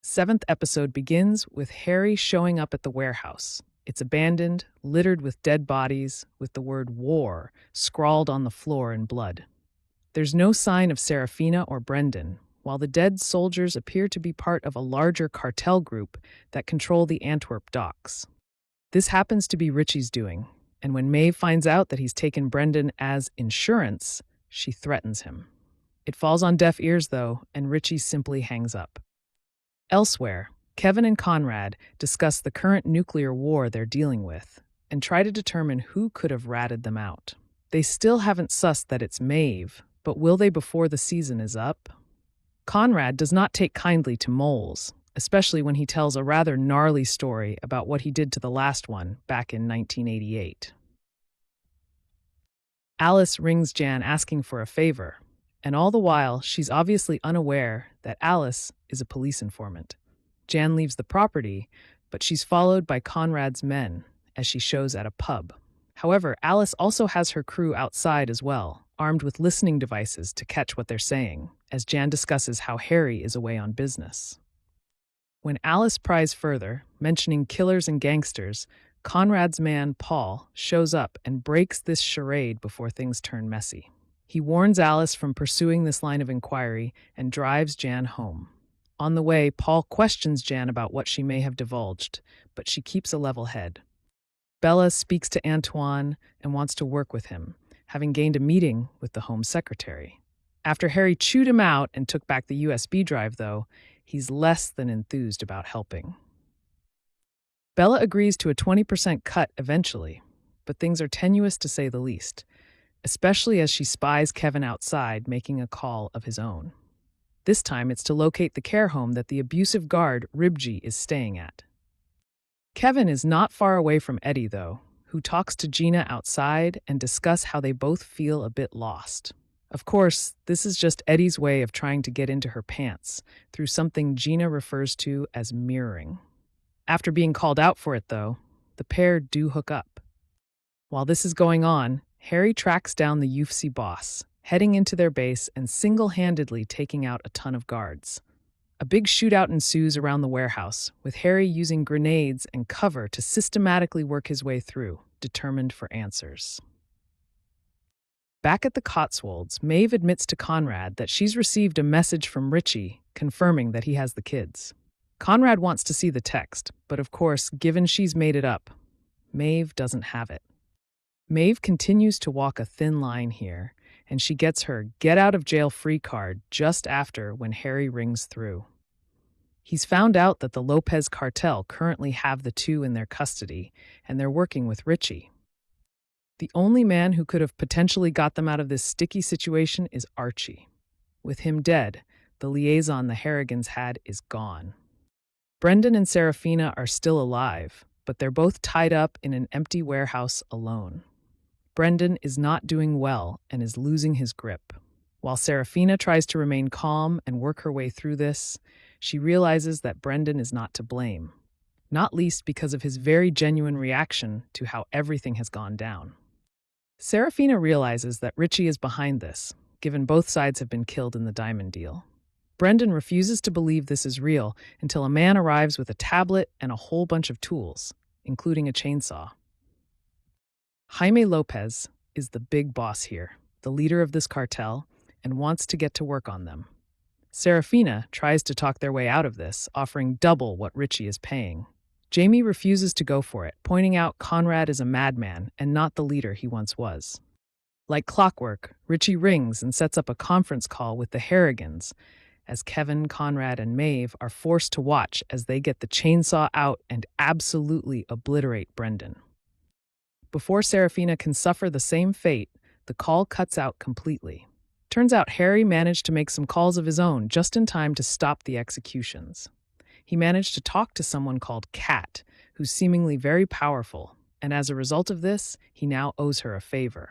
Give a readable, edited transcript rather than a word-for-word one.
Seventh episode begins with Harry showing up at the warehouse. It's abandoned, littered with dead bodies, with the word war scrawled on the floor in blood. There's no sign of Serafina or Brendan, while the dead soldiers appear to be part of a larger cartel group that control the Antwerp docks. This happens to be Richie's doing, and when Maeve finds out that he's taken Brendan as insurance, she threatens him. It falls on deaf ears, though, and Richie simply hangs up. Elsewhere, Kevin and Conrad discuss the current nuclear war they're dealing with and try to determine who could have ratted them out. They still haven't sussed that it's Maeve, but will they before the season is up? Conrad does not take kindly to moles, especially when he tells a rather gnarly story about what he did to the last one back in 1988. Alice rings Jan asking for a favor, and all the while she's obviously unaware that Alice is a police informant. Jan leaves the property, but she's followed by Conrad's men as she shows at a pub. However, Alice also has her crew outside as well, armed with listening devices to catch what they're saying, as Jan discusses how Harry is away on business. When Alice pries further, mentioning killers and gangsters, Conrad's man, Paul, shows up and breaks this charade before things turn messy. He warns Alice from pursuing this line of inquiry and drives Jan home. On the way, Paul questions Jan about what she may have divulged, but she keeps a level head. Bella speaks to Antoine and wants to work with him, having gained a meeting with the Home Secretary. After Harry chewed him out and took back the USB drive, though, he's less than enthused about helping. Bella agrees to a 20% cut eventually, but things are tenuous to say the least, especially as she spies Kevin outside making a call of his own. This time it's to locate the care home that the abusive guard Ribji is staying at. Kevin is not far away from Eddie, though, who talks to Gina outside and discuss how they both feel a bit lost. Of course, this is just Eddie's way of trying to get into her pants through something Gina refers to as mirroring. After being called out for it, though, the pair do hook up. While this is going on, Harry tracks down the UFC boss, heading into their base and single-handedly taking out a ton of guards. A big shootout ensues around the warehouse, with Harry using grenades and cover to systematically work his way through, determined for answers. Back at the Cotswolds, Maeve admits to Conrad that she's received a message from Richie confirming that he has the kids. Conrad wants to see the text, but of course, given she's made it up, Maeve doesn't have it. Maeve continues to walk a thin line here, and she gets her get-out-of-jail-free card just after when Harry rings through. He's found out that the Lopez cartel currently have the two in their custody, and they're working with Richie. The only man who could have potentially got them out of this sticky situation is Archie. With him dead, the liaison the Harrigans had is gone. Brendan and Serafina are still alive, but they're both tied up in an empty warehouse alone. Brendan is not doing well and is losing his grip. While Serafina tries to remain calm and work her way through this, she realizes that Brendan is not to blame, not least because of his very genuine reaction to how everything has gone down. Serafina realizes that Richie is behind this, given both sides have been killed in the diamond deal. Brendan refuses to believe this is real until a man arrives with a tablet and a whole bunch of tools, including a chainsaw. Jaime Lopez is the big boss here, the leader of this cartel, and wants to get to work on them. Serafina tries to talk their way out of this, offering double what Richie is paying. Jamie refuses to go for it, pointing out Conrad is a madman and not the leader he once was. Like clockwork, Richie rings and sets up a conference call with the Harrigans, as Kevin, Conrad, and Maeve are forced to watch as they get the chainsaw out and absolutely obliterate Brendan. Before Serafina can suffer the same fate, the call cuts out completely. Turns out Harry managed to make some calls of his own just in time to stop the executions. He managed to talk to someone called Kat, who's seemingly very powerful, and as a result of this, he now owes her a favor.